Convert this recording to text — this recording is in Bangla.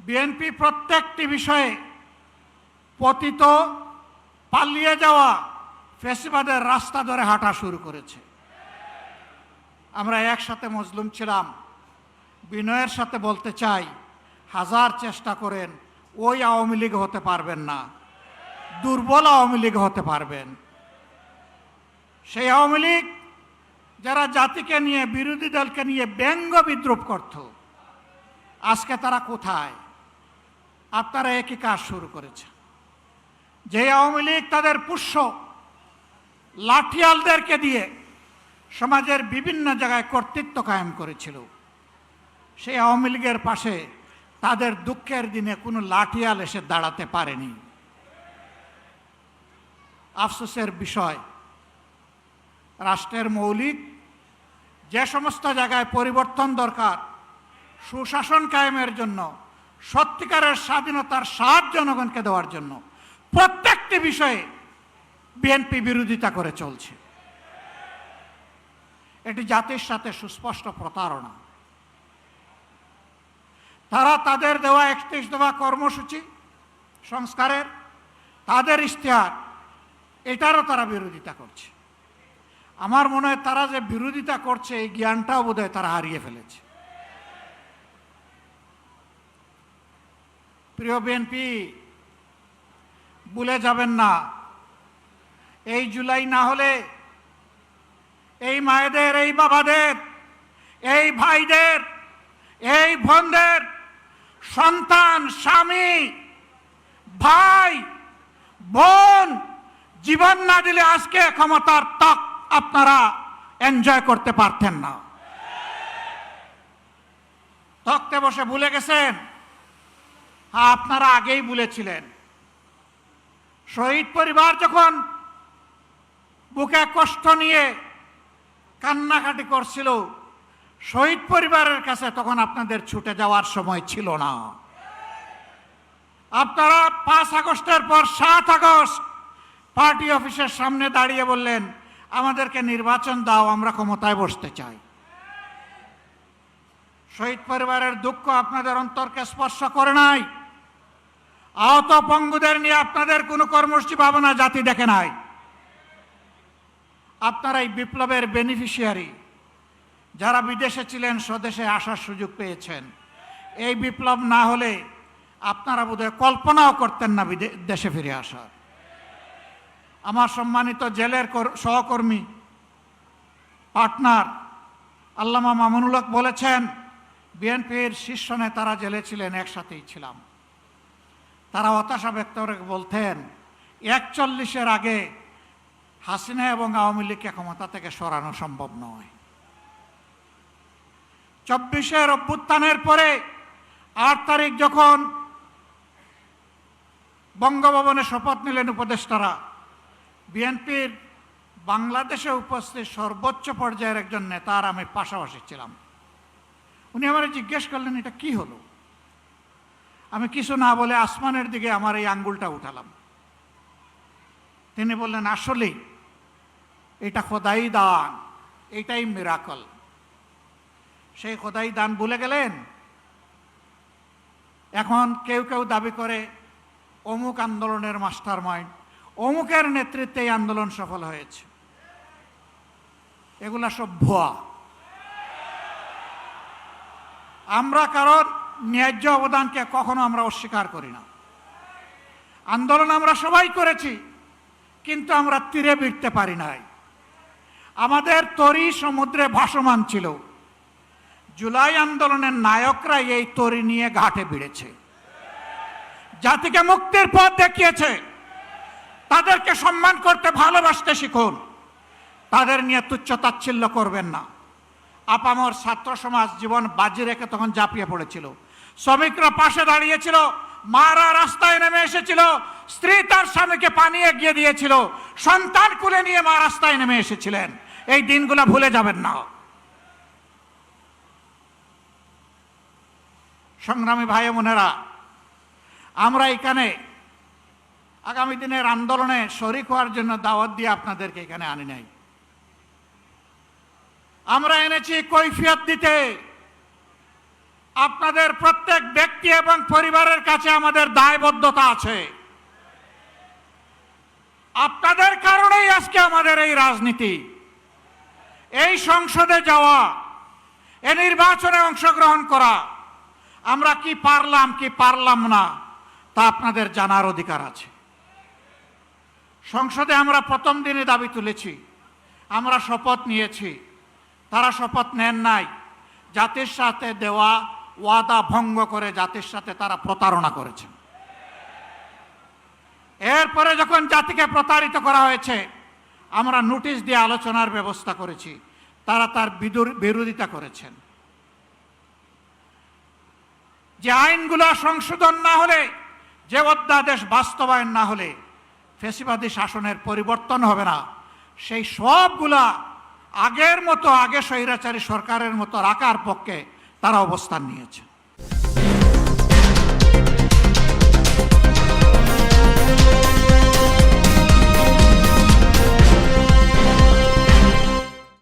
বিএনপি প্রত্যেকটি বিষয়ে পতিত পালিয়ে যাওয়া ফ্যাসিবাদের রাস্তা ধরে হাঁটা শুরু করেছে। আমরা একসাথে মজলুম ছিলাম। বিনয়ের সাথে বলতে চাই, হাজার চেষ্টা করেন ওই আওয়ামী লীগ হতে পারবেন না, দুর্বল আওয়ামী লীগ হতে পারবেন। সেই আওয়ামী লীগ যারা জাতিকে নিয়ে, বিরোধী দলকে নিয়ে ব্যঙ্গ বিদ্রুপ করত, আজকে তারা কোথায়? আপনারা একই কাজ শুরু করেছে। যে আওয়ামী লীগ তাদের পুষ্য লাঠিয়ালদেরকে দিয়ে সমাজের বিভিন্ন জায়গায় কর্তৃত্ব কায়েম করেছিল, সেই আওয়ামী লীগের পাশে তাদের দুঃখের দিনে কোনো লাঠিয়াল এসে দাঁড়াতে পারেনি। আফসোসের বিষয়, রাষ্ট্রের মৌলিক যে সমস্ত জায়গায় পরিবর্তন দরকার, সুশাসন কায়েমের জন্য, সত্যিকারের স্বাধীনতার স্বাদ জনগণকে দেওয়ার জন্য, প্রত্যেকটি বিষয়ে বিএনপি বিরোধিতা করে চলছে। এটি জাতির সাথে সুস্পষ্ট প্রতারণা। তারা তাদের দেওয়া 31 দফা কর্মসূচি সংস্কারের, তাদের ইশতেহার, এটারও তারা বিরোধিতা করছে। আমার মনে হয় তারা যে বিরোধিতা করছে এই জ্ঞানটাও বোধহয় তারা হারিয়ে ফেলেছে। প্রিয় বিএনপি, ভুলে যাবেন না, এই জুলাই না হলে এই মায়েদের, এই বাবাদের, এই ভাইদের, এই বোনদের সন্তান, স্বামী, ভাই, বোন জীবন না দিলে আজকে ক্ষমতার তক আপনারা এনজয় করতে পারতেন না। তক্তে বসে ভুলে গেছেন? হ্যাঁ, আপনারা আগেই ভুলেছিলেন। শহীদ পরিবার যখন বুকে কষ্ট নিয়ে কান্নাকাটি করছিল, শহীদ পরিবারের কাছে তখন আপনাদের ছুটে যাওয়ার সময় ছিল না। আপনারা 5 আগস্টের পর 7 আগস্ট পার্টি অফিসের সামনে দাঁড়িয়ে বললেন, আমাদেরকে নির্বাচন দাও, আমরা ক্ষমতায় বসতে চাই। শহীদ পরিবারের দুঃখ আপনাদের অন্তরকে স্পর্শ করে নাই। আহত পঙ্গুদের নিয়ে আপনাদের কোনো কর্মসূচি ভাবনা জাতি দেখে নাই। আপনারা এই বিপ্লবের বেনিফিশিয়ারি, যারা বিদেশে ছিলেন স্বদেশে আসার সুযোগ পেয়েছেন। এই বিপ্লব না হলে আপনারা বোধহয় কল্পনাও করতেন না দেশে ফিরে আসার। আমার সম্মানিত জেলের সহকর্মী, পার্টনার আল্লামা মামুনুল হক বলেছেন, বিএনপির শীর্ষ নেতারা জেলে ছিলেন, একসাথেই ছিলাম। তারা হতাশা ব্যক্ত করে বলতেন, 41-এর আগে হাসিনা এবং আওয়ামী লীগকে ক্ষমতা থেকে সরানো সম্ভব নয়। 24-এর অভ্যুত্থানের পরে 8 তারিখ যখন বঙ্গভবনে শপথ নিলেন উপদেষ্টারা, বিএনপির বাংলাদেশে উপস্থিত সর্বোচ্চ পর্যায়ের একজন নেতা আর আমি পাশাপাশি ছিলাম। উনি আমারে জিজ্ঞেস করলেন, এটা কি হলো? আমি কিছু না বলে আসমানের দিকে আমার এই আঙ্গুলটা উঠালাম। তিনি বললেন, আসলেই এটা খোদাই দান, এটাই মিরাকল। সেই খোদাই দান ভুলে গেলেন। এখন কেউ কেউ দাবি করে অমুক আন্দোলনের মাস্টার মাইন্ড, অমুকের নেতৃত্বে এই আন্দোলন সফল হয়েছে। এগুলা সব ভুয়া। আমরা কারণ ন্যায্য অবদানকে কখনো আমরা অস্বীকার করি না। আন্দোলন আমরা সবাই করেছি, কিন্তু আমরা তীরে ভিড়তে পারি নাই। আমাদের তরি সমুদ্রে ভাসমান ছিল। জুলাই আন্দোলনের নায়করা এই তরি নিয়ে ঘাটে ভিড়েছে, জাতিকে মুক্তির পথ দেখিয়েছে। তাদেরকে সম্মান করতে, ভালোবাসতে শিখুন। তাদের নিয়ে তুচ্ছ তাচ্ছিল্য করবেন না। আপামর ছাত্র সমাজ জীবন বাজি রেখে তখন ঝাঁপিয়ে পড়েছিল। শ্রমিকরা পাশে দাঁড়িয়েছিল, মারা রাস্তায় নেমে এসেছিল, স্ত্রী তার স্বামীকে পানি এগিয়ে দিয়েছিল, সন্তান কুলে নিয়ে মা রাস্তায় নেমে এসেছিলেন। এই দিনগুলো ভুলে যাবেন না। সংগ্রামী ভাই বোনেরা, আমরা এখানে আগামী দিনের আন্দোলনে শরিক হওয়ার জন্য দাওয়াত দিয়ে আপনাদেরকে এখানে আনি নাই। আমরা এনেছি কৈফিয়ত দিতে। আপনাদের প্রত্যেক ব্যক্তি এবং পরিবারের কাছে আমাদের দায়বদ্ধতা আছে। আপনাদের কারণেই আজকে আমাদের এই রাজনীতি, এই সংসদে যাওয়া, এই নির্বাচনে অংশগ্রহণ করা। আমরা কি পারলাম কি পারলাম না তা আপনাদের জানার অধিকার আছে। সংসদে আমরা প্রথম দিনে দাবি তুলেছি, আমরা শপথ নিয়েছি, তারা শপথ নেন নাই। জাতির সাথে দেওয়া ওয়াদা ভঙ্গ করে জাতির সাথে তারা প্রতারণা করেছে। এরপরে যখন জাতিকে প্রতারিত করা হয়েছে, আমরা নোটিশ দিয়ে আলোচনার ব্যবস্থা করেছি, তারা তার বিরোধিতা করেছেন। যে আইনগুলো সংশোধন না হলে, যে অধ্যাদেশ বাস্তবায়ন না হলে ফ্যাসিবাদী শাসনের পরিবর্তন হবে না, সেই সবগুলা আগের মতো, আগে স্বৈরাচারী সরকারের মতো রাখার পক্ষে তারা অবস্থান নিয়েছে।